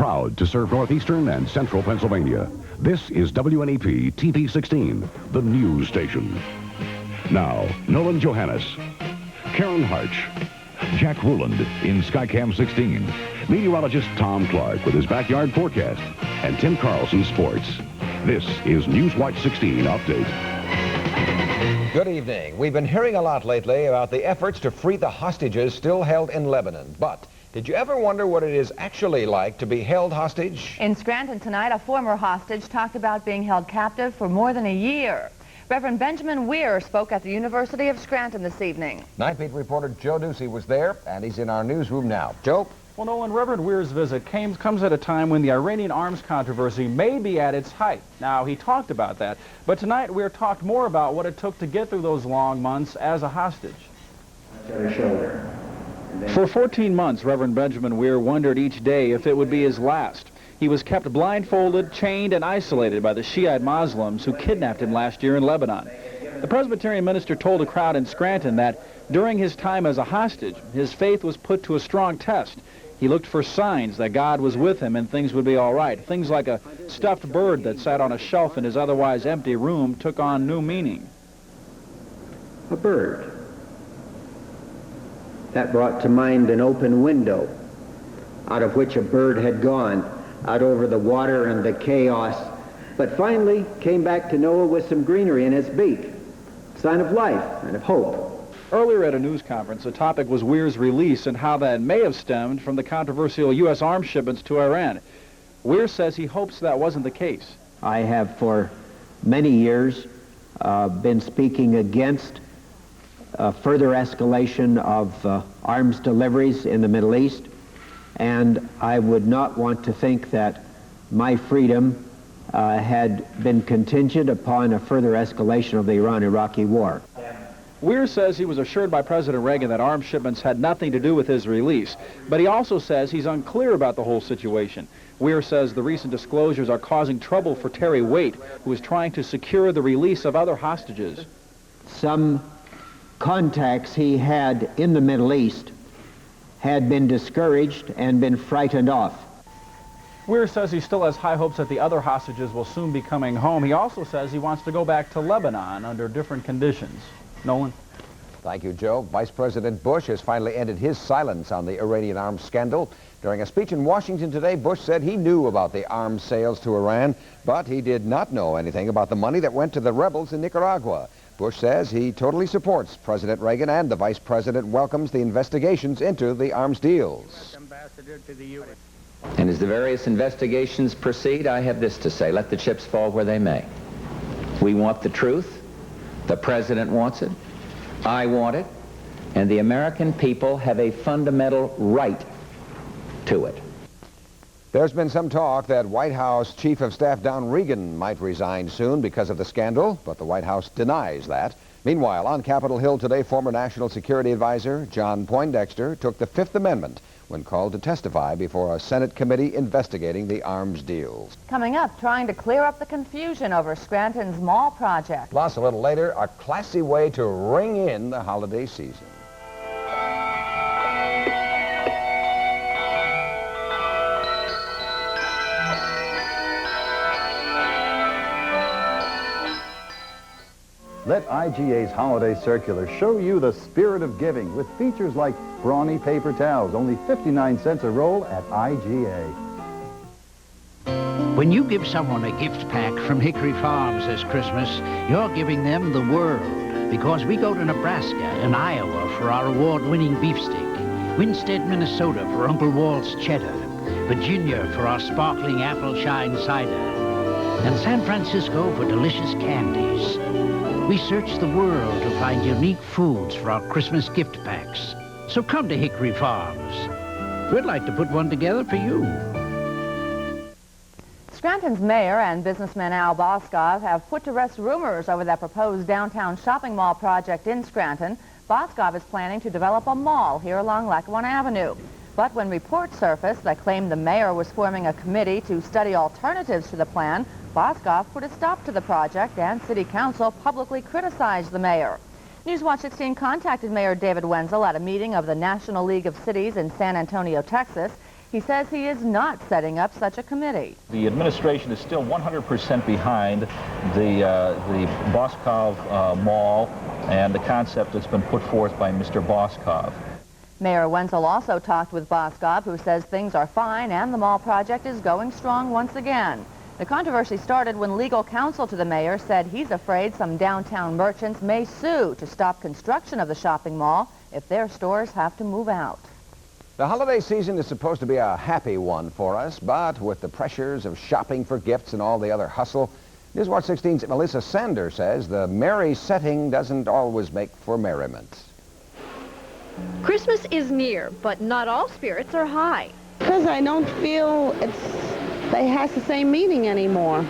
proud to serve northeastern and central Pennsylvania. This is WNEP TV 16, the news station. Now, Nolan Johannes, Karen Harch, Jack Ruland in Skycam 16, meteorologist Tom Clark with his backyard forecast, and Tim Carlson Sports. This is Newswatch 16 Update. Good evening. We've been hearing a lot lately about the efforts to free the hostages still held in Lebanon. But did you ever wonder what it is actually like to be held hostage? In Scranton tonight, a former hostage talked about being held captive for more than a year. Reverend Benjamin Weir spoke at the University of Scranton this evening. Night Beat reporter Joe Ducey was there, and he's in our newsroom now. Joe? Well, Nolan, Reverend Weir's visit comes at a time when the Iranian arms controversy may be at its height. Now, he talked about that, but tonight Weir talked more about what it took to get through those long months as a hostage. For 14 months, Reverend Benjamin Weir wondered each day if it would be his last. He was kept blindfolded, chained, and isolated by the Shiite Muslims who kidnapped him last year in Lebanon. The Presbyterian minister told a crowd in Scranton that during his time as a hostage, his faith was put to a strong test. He looked for signs that God was with him and things would be all right. Things like a stuffed bird that sat on a shelf in his otherwise empty room took on new meaning. A bird. That brought to mind an open window out of which a bird had gone out over the water and the chaos, but finally came back to Noah with some greenery in its beak, sign of life and of hope. Earlier at a news conference, the topic was Weir's release and how that may have stemmed from the controversial U.S. arms shipments to Iran. Weir says he hopes that wasn't the case. I have for many years been speaking against further escalation of arms deliveries in the Middle East, and I would not want to think that my freedom had been contingent upon a further escalation of the Iran-Iraqi war. Weir says he was assured by President Reagan that arms shipments had nothing to do with his release, but he also says he's unclear about the whole situation. Weir says the recent disclosures are causing trouble for Terry Waite, who is trying to secure the release of other hostages. Some contacts he had in the Middle East had been discouraged and been frightened off. Weir says he still has high hopes that the other hostages will soon be coming home. He also says he wants to go back to Lebanon under different conditions. Nolan? Thank you, Joe. Vice President Bush has finally ended his silence on the Iranian arms scandal. During a speech in Washington today, Bush said he knew about the arms sales to Iran, but he did not know anything about the money that went to the rebels in Nicaragua. Bush says he totally supports President Reagan, and the Vice President welcomes the investigations into the arms deals. And as the various investigations proceed, I have this to say: let the chips fall where they may. We want the truth. The President wants it. I want it. And the American people have a fundamental right to it. There's been some talk that White House Chief of Staff Don Regan might resign soon because of the scandal, but the White House denies that. Meanwhile, on Capitol Hill today, former National Security Advisor John Poindexter took the Fifth Amendment when called to testify before a Senate committee investigating the arms deals. Coming up, trying to clear up the confusion over Scranton's mall project. Plus, a little later, a classy way to ring in the holiday season. Let IGA's holiday circular show you the spirit of giving with features like brawny paper towels, only 59 cents a roll at IGA. When you give someone a gift pack from Hickory Farms this Christmas, you're giving them the world, because we go to Nebraska and Iowa for our award-winning beefsteak, Winstead, Minnesota for Uncle Walt's cheddar, Virginia for our sparkling apple shine cider, and San Francisco for delicious candies. We search the world to find unique foods for our Christmas gift packs. So come to Hickory Farms. We'd like to put one together for you. Scranton's mayor and businessman Al Boskov have put to rest rumors over that proposed downtown shopping mall project in Scranton. Boskov is planning to develop a mall here along Lackawanna Avenue. But when reports surfaced that claimed the mayor was forming a committee to study alternatives to the plan, Boskov put a stop to the project, and City Council publicly criticized the mayor. Newswatch 16 contacted Mayor David Wenzel at a meeting of the National League of Cities in San Antonio, Texas. He says he is not setting up such a committee. The administration is still 100% behind the Boskov Mall and the concept that's been put forth by Mr. Boskov. Mayor Wenzel also talked with Boskov, who says things are fine and the mall project is going strong once again. The controversy started when legal counsel to the mayor said he's afraid some downtown merchants may sue to stop construction of the shopping mall if their stores have to move out. The holiday season is supposed to be a happy one for us, but with the pressures of shopping for gifts and all the other hustle, Newswatch 16's Melissa Sander says the merry setting doesn't always make for merriment. Christmas is near, but not all spirits are high. Because I don't feel it has the same meaning anymore.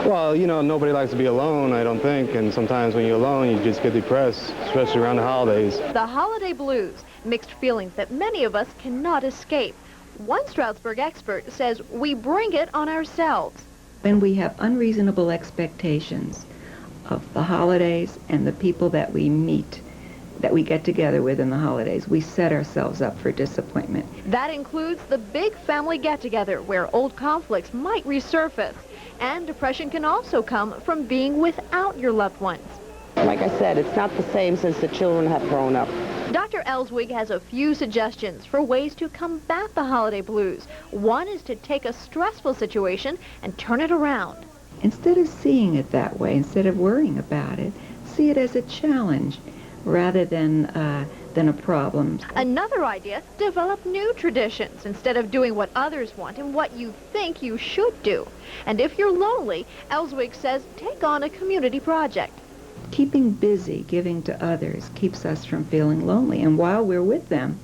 Well, you know, nobody likes to be alone, I don't think, and sometimes when you're alone, you just get depressed, especially around the holidays. The holiday blues, mixed feelings that many of us cannot escape. One Stroudsburg expert says we bring it on ourselves. When we have unreasonable expectations of the holidays and the people that we meet, that we get together with in the holidays, we set ourselves up for disappointment. That includes the big family get-together where old conflicts might resurface. And depression can also come from being without your loved ones. Like I said, it's not the same since the children have grown up. Dr. Ellswig has a few suggestions for ways to combat the holiday blues. One is to take a stressful situation and turn it around. Instead of seeing it that way, instead of worrying about it, see it as a challenge rather than a problem. Another idea, develop new traditions instead of doing what others want and what you think you should do. And if you're lonely, Ellswig says take on a community project. Keeping busy, giving to others, keeps us from feeling lonely. And while we're with them,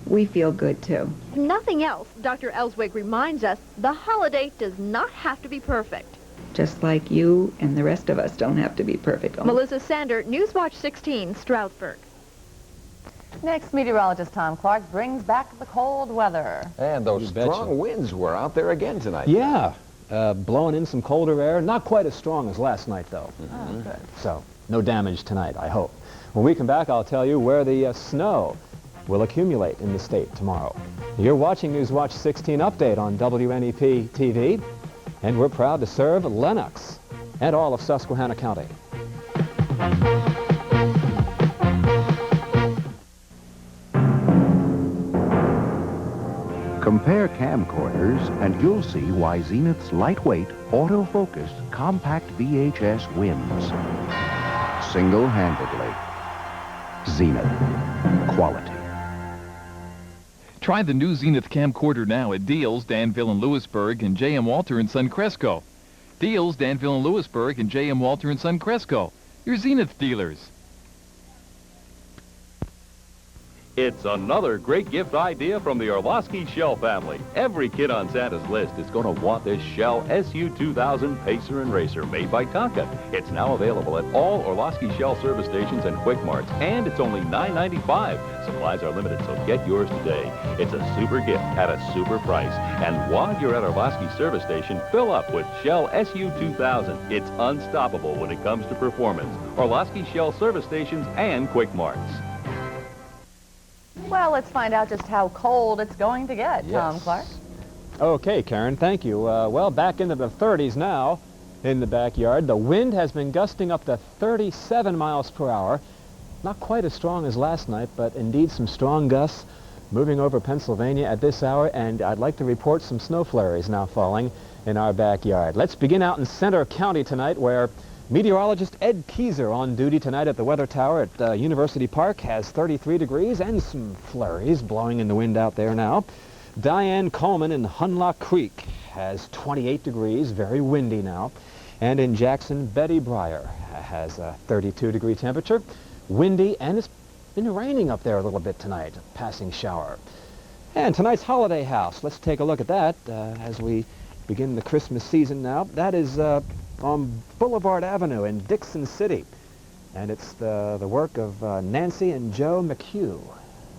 we feel good too. If nothing else, Dr. Ellswig reminds us the holiday does not have to be perfect. Just like you and the rest of us don't have to be perfect. Melissa Sander, Newswatch 16, Stroudsburg. Next, meteorologist Tom Clark brings back the cold weather. And those strong winds were out there again tonight. Yeah, blowing in some colder air. Not quite as strong as last night, though. Oh, good. So, no damage tonight, I hope. When we come back, I'll tell you where the snow will accumulate in the state tomorrow. You're watching Newswatch 16 Update on WNEP TV, and we're proud to serve Lenox and all of Susquehanna County. Compare camcorders and you'll see why Zenith's lightweight, autofocused, compact VHS wins. Single-handedly. Zenith. Quality. Try the new Zenith camcorder now at Deals, Danville and Lewisburg, and J.M. Walter and Son Cresco. Deals, Danville and Lewisburg, and J.M. Walter and Son Cresco. Your Zenith dealers. It's another great gift idea from the Orlowski Shell family. Every kid on Santa's list is going to want this Shell SU-2000 Pacer and Racer made by Tonka. It's now available at all Orlowski Shell service stations and Quick Marts, and it's only $9.95. Supplies are limited, so get yours today. It's a super gift at a super price. And while you're at Orlowski service station, fill up with Shell SU-2000. It's unstoppable when it comes to performance. Orlowski Shell service stations and Quick Marts. Well, let's find out just how cold it's going to get, Tom Clark. Okay, Karen, thank you. Well, back into the 30s now in the backyard. The wind has been gusting up to 37 miles per hour. Not quite as strong as last night, but indeed some strong gusts moving over Pennsylvania at this hour, and I'd like to report some snow flurries now falling in our backyard. Let's begin out in Center County tonight, where meteorologist Ed Keyser, on duty tonight at the weather tower at University Park, has 33 degrees and some flurries blowing in the wind out there now. Diane Coleman in Hunlock Creek has 28 degrees, very windy now. And in Jackson, Betty Breyer has a 32-degree temperature, windy, and it's been raining up there a little bit tonight, a passing shower. And tonight's holiday house, let's take a look at that as we begin the Christmas season now. That is on Boulevard Avenue in Dixon City. And it's the work of Nancy and Joe McHugh.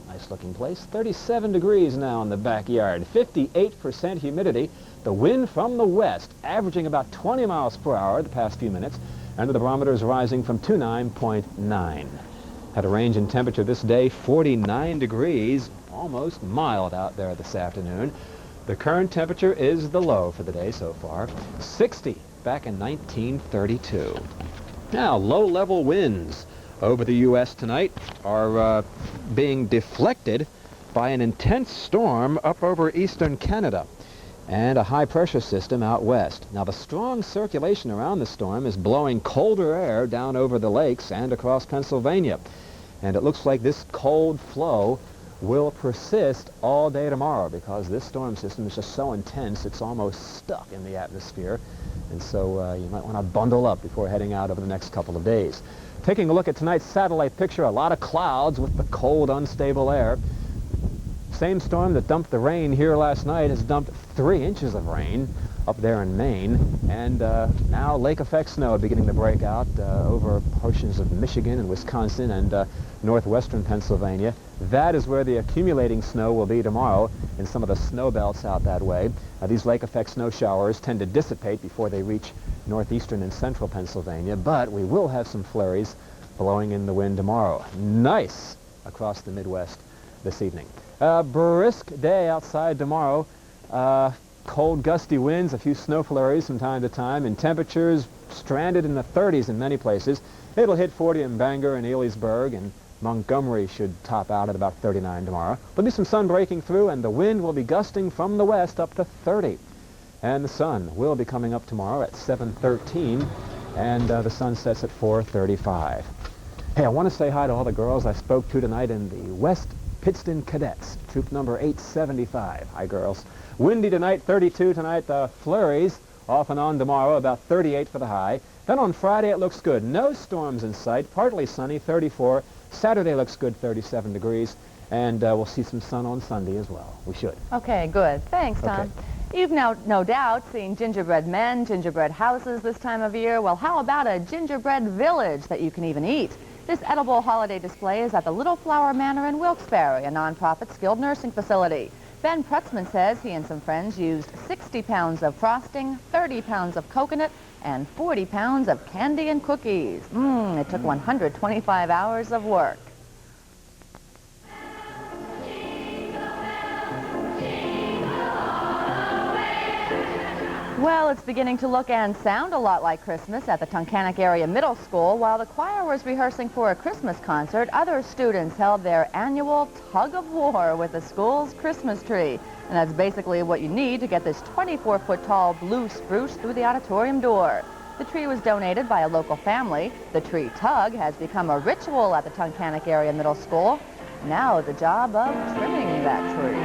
Nice looking place. 37 degrees now in the backyard. 58% humidity. The wind from the west averaging about 20 miles per hour the past few minutes. And the barometer is rising from 29.9. Had a range in temperature this day, 49 degrees. almost mild out there this afternoon. The current temperature is the low for the day so far, 60 back in 1932. Now, low-level winds over the U.S. tonight are being deflected by an intense storm up over eastern Canada and a high-pressure system out west. Now, the strong circulation around the storm is blowing colder air down over the lakes and across Pennsylvania. And it looks like this cold flow will persist all day tomorrow because this storm system is just so intense it's almost stuck in the atmosphere. And so you might want to bundle up before heading out over the next couple of days. Taking a look at tonight's satellite picture, a lot of clouds with the cold, unstable air. Same storm that dumped the rain here last night has dumped 3 inches of rain up there in Maine, and now lake effect snow beginning to break out over portions of Michigan and Wisconsin and northwestern Pennsylvania. That is where the accumulating snow will be tomorrow in some of the snow belts out that way. These lake effect snow showers tend to dissipate before they reach northeastern and central Pennsylvania, but we will have some flurries blowing in the wind tomorrow. Nice across the Midwest this evening. Brisk day outside tomorrow. Cold, gusty winds, a few snow flurries from time to time, and temperatures stranded in the 30s in many places. It'll hit 40 in Bangor and Elysburg, and Montgomery should top out at about 39 tomorrow. There'll be some sun breaking through, and the wind will be gusting from the west up to 30. And the sun will be coming up tomorrow at 7:13, and the sun sets at 4:35. Hey, I want to say hi to all the girls I spoke to tonight in the West Pittston Cadets, troop number 875. Hi, girls. Windy tonight, 32 tonight. Flurries off and on tomorrow, about 38 for the high. Then on Friday, it looks good. No storms in sight, partly sunny, 34. Saturday looks good, 37 degrees. And we'll see some sun on Sunday as well. We should. Okay, good. Thanks, Tom. Okay. You've now, no doubt, seen gingerbread men, gingerbread houses this time of year. Well, how about a gingerbread village that you can even eat? This edible holiday display is at the Little Flower Manor in Wilkes-Barre, a nonprofit skilled nursing facility. Ben Pretzman says he and some friends used 60 pounds of frosting, 30 pounds of coconut, and 40 pounds of candy and cookies. It took 125 hours of work. Well, it's beginning to look and sound a lot like Christmas at the Tunkhannock Area Middle School. While the choir was rehearsing for a Christmas concert, other students held their annual tug-of-war with the school's Christmas tree. And that's basically what you need to get this 24-foot-tall blue spruce through the auditorium door. The tree was donated by a local family. The tree tug has become a ritual at the Tunkhannock Area Middle School. Now the job of trimming that tree.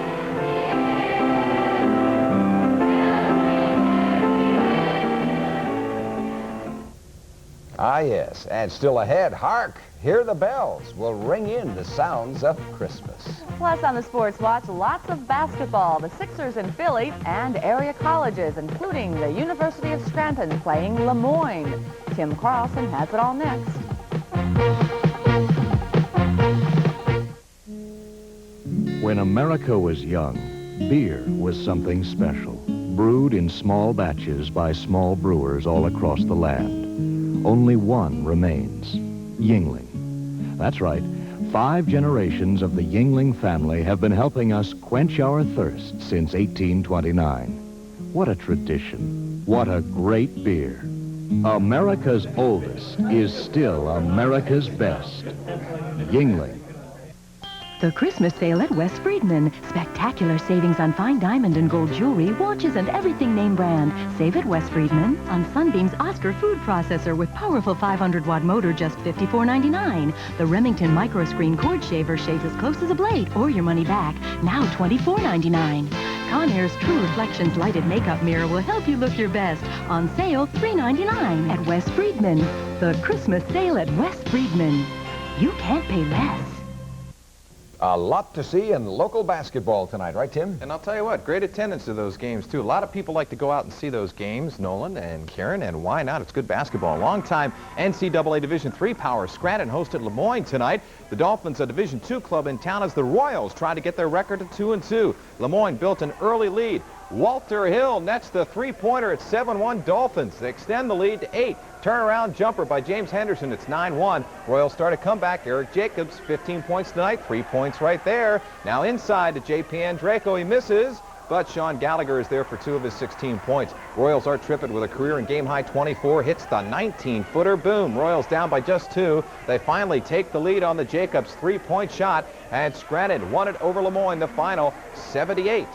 Ah, yes, and still ahead, hark, hear the bells will ring in the sounds of Christmas. Plus on the Sports Watch, lots of basketball, the Sixers in Philly, and area colleges, including the University of Scranton playing Lemoyne. Tim Carlson has it all next. When America was young, beer was something special, brewed in small batches by small brewers all across the land. Only one remains, Yuengling. That's right, 5 generations of the Yuengling family have been helping us quench our thirst since 1829. What a tradition. What a great beer. America's oldest is still America's best. Yuengling. The Christmas sale at Wes Friedman. Spectacular savings on fine diamond and gold jewelry, watches, and everything name brand. Save at Wes Friedman on Sunbeam's Oscar food processor with powerful 500-watt motor, just $54.99. The Remington microscreen cord shaver shaves as close as a blade, or your money back, now $24.99. Conair's True Reflections lighted makeup mirror will help you look your best. On sale, $3.99 at Wes Friedman. The Christmas sale at Wes Friedman. You can't pay less. A lot to see in local basketball tonight, right, Tim? And I'll tell you what, great attendance to those games, too. A lot of people like to go out and see those games, Nolan and Karen, and why not? It's good basketball. Longtime NCAA Division III power Scranton hosted Lemoyne tonight. The Dolphins, a Division II club in town, as the Royals try to get their record to 2-2. Lemoyne built an early lead. Walter Hill nets the three-pointer at 7-1 Dolphins. They extend the lead to 8. Turnaround jumper by James Henderson. It's 9-1. Royals start a comeback. Eric Jacobs, 15 points tonight. 3 points right there. Now inside to J.P. Andreyko. He misses, but Sean Gallagher is there for 2 of his 16 points. Royals are tripping with a career and game-high 24. Hits the 19-footer. Boom. Royals down by just 2. They finally take the lead on the Jacobs three-point shot, and Scranton won it over Lemoyne. The final 78-65.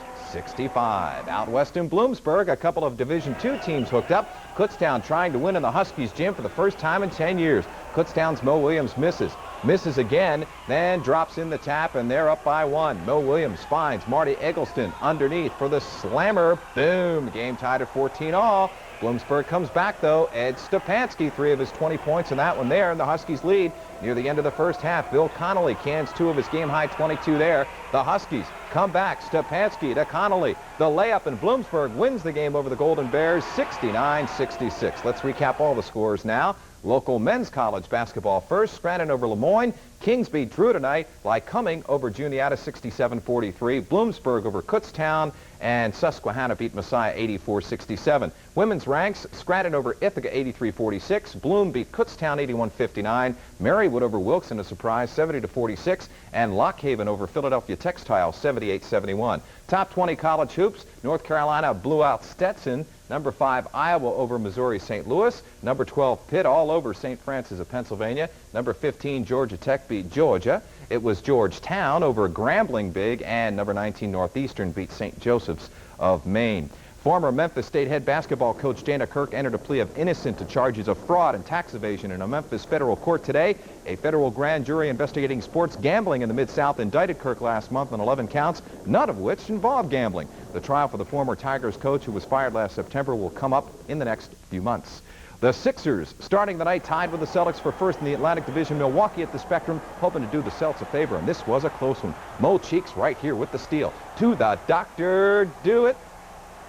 Out west in Bloomsburg, a couple of Division II teams hooked up. Kutztown trying to win in the Huskies gym for the first time in 10 years. Kutztown's Mo Williams misses again, then drops in the tap, and they're up by 1. Mo Williams finds Marty Eggleston underneath for the slammer. Boom. Game tied at 14-all. Bloomsburg comes back, though. Ed Stepanski, 3 of his 20 points in that one there, and the Huskies lead near the end of the first half. Bill Connolly cans 2 of his game-high 22 there. The Huskies come back. Stepanski to Connolly. The layup, and Bloomsburg wins the game over the Golden Bears 69-66. Let's recap all the scores now. Local men's college basketball first. Scranton over Lemoyne. Kings beat Drew tonight. Lycoming over Juniata 67-43. Bloomsburg over Kutztown. And Susquehanna beat Messiah 84-67. Women's ranks, Scranton over Ithaca 83-46. Bloom beat Kutztown 81-59. Marywood over Wilkes in a surprise 70-46. And Lockhaven over Philadelphia Textile 78-71. Top 20 college hoops. North Carolina blew out Stetson. Number 5, Iowa over Missouri St. Louis. Number 12, Pitt all over St. Francis of Pennsylvania. Number 15, Georgia Tech beat Georgia. It was Georgetown over Grambling big, and number 19, Northeastern beat St. Joseph's of Maine. Former Memphis State head basketball coach Dana Kirk entered a plea of innocent to charges of fraud and tax evasion in a Memphis federal court today. A federal grand jury investigating sports gambling in the Mid-South indicted Kirk last month on 11 counts, none of which involved gambling. The trial for the former Tigers coach who was fired last September will come up in the next few months. The Sixers starting the night tied with the Celtics for first in the Atlantic Division. Milwaukee at the Spectrum hoping to do the Celtics a favor, and this was a close one. Mo Cheeks right here with the steal. To the doctor, do it.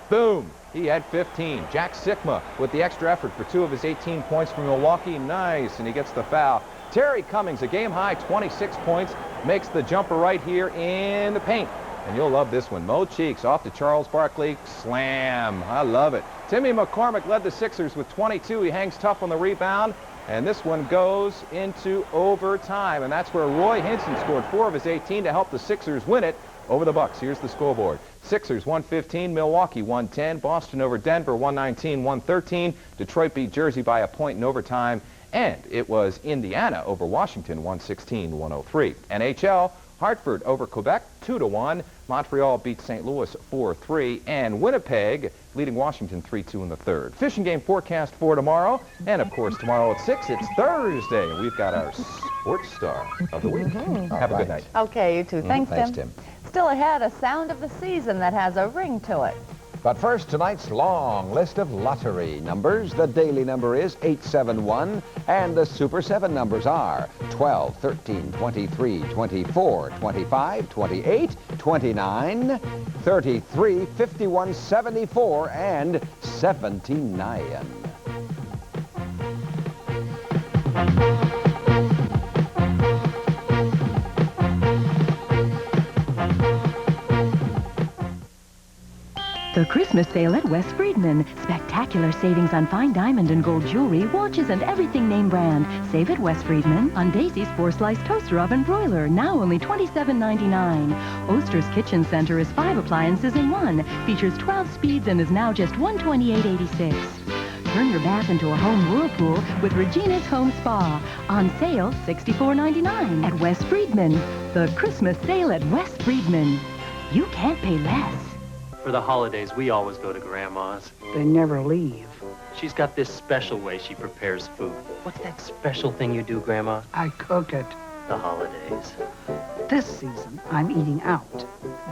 Boom. He had 15. Jack Sikma with the extra effort for 2 of his 18 points from Milwaukee. Nice, and he gets the foul. Terry Cummings, a game-high 26 points, makes the jumper right here in the paint. And you'll love this one. Mo Cheeks off to Charles Barkley. Slam. I love it. Timmy McCormick led the Sixers with 22. He hangs tough on the rebound. And this one goes into overtime. And that's where Roy Hinson scored 4 of his 18 to help the Sixers win it over the Bucks. Here's the scoreboard. Sixers 115, Milwaukee 110, Boston over Denver 119-113. Detroit beat Jersey by a point in overtime. And it was Indiana over Washington 116-103. NHL, Hartford over Quebec 2-1. Montreal beat St. Louis 4-3. And Winnipeg leading Washington 3-2 in the third. Fishing game forecast for tomorrow. And of course tomorrow at 6, it's Thursday. And we've got our sports star of the week. Have a good night. Okay, you too. Thanks, Tim. Still ahead, a sound of the season that has a ring to it. But first, tonight's long list of lottery numbers. The daily number is 871, and the Super 7 numbers are 12, 13, 23, 24, 25, 28, 29, 33, 51, 74, and 79. The Christmas sale at West Friedman. Spectacular savings on fine diamond and gold jewelry, watches, and everything name brand. Save at West Friedman on Daisy's 4-slice toaster oven broiler, now only $27.99. Oster's Kitchen Center is 5 appliances in 1, features 12 speeds, and is now just $128.86. Turn your bath into a home whirlpool with Regina's Home Spa. On sale, $64.99 at West Friedman. The Christmas sale at West Friedman. You can't pay less. For the holidays, we always go to Grandma's. They never leave. She's got this special way she prepares food. What's that special thing you do, Grandma? I cook it. The holidays. This season, I'm eating out.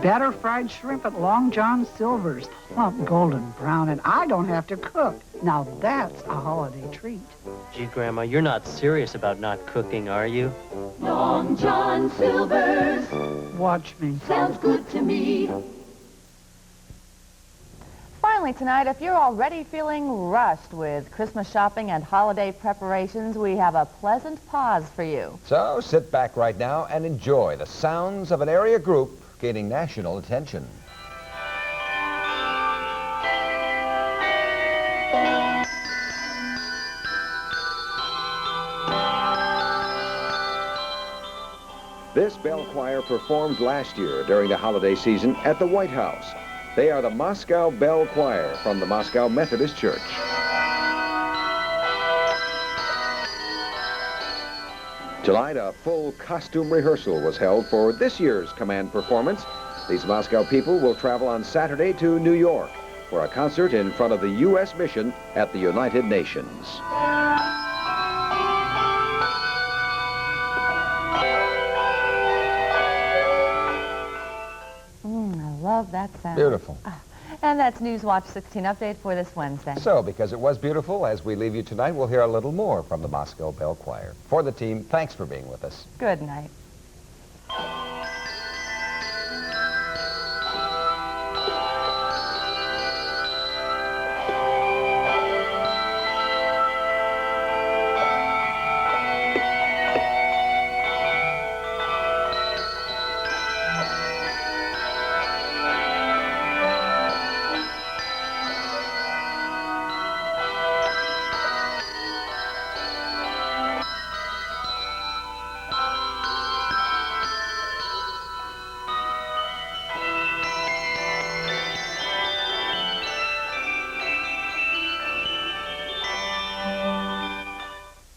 Batter fried shrimp at Long John Silver's, plump golden brown, and I don't have to cook. Now that's a holiday treat. Gee, Grandma, you're not serious about not cooking, are you? Long John Silver's. Watch me. Sounds good to me. Finally tonight, if you're already feeling rushed with Christmas shopping and holiday preparations, we have a pleasant pause for you. So sit back right now and enjoy the sounds of an area group gaining national attention. This bell choir performed last year during the holiday season at the White House. They are the Moscow Bell Choir from the Moscow Methodist Church. Tonight, a full costume rehearsal was held for this year's command performance. These Moscow people will travel on Saturday to New York for a concert in front of the U.S. mission at the United Nations. I love that sound. Beautiful. And that's Newswatch 16 update for this Wednesday. So, because it was beautiful, as we leave you tonight, we'll hear a little more from the Moscow Bell Choir. For the team, thanks for being with us. Good night.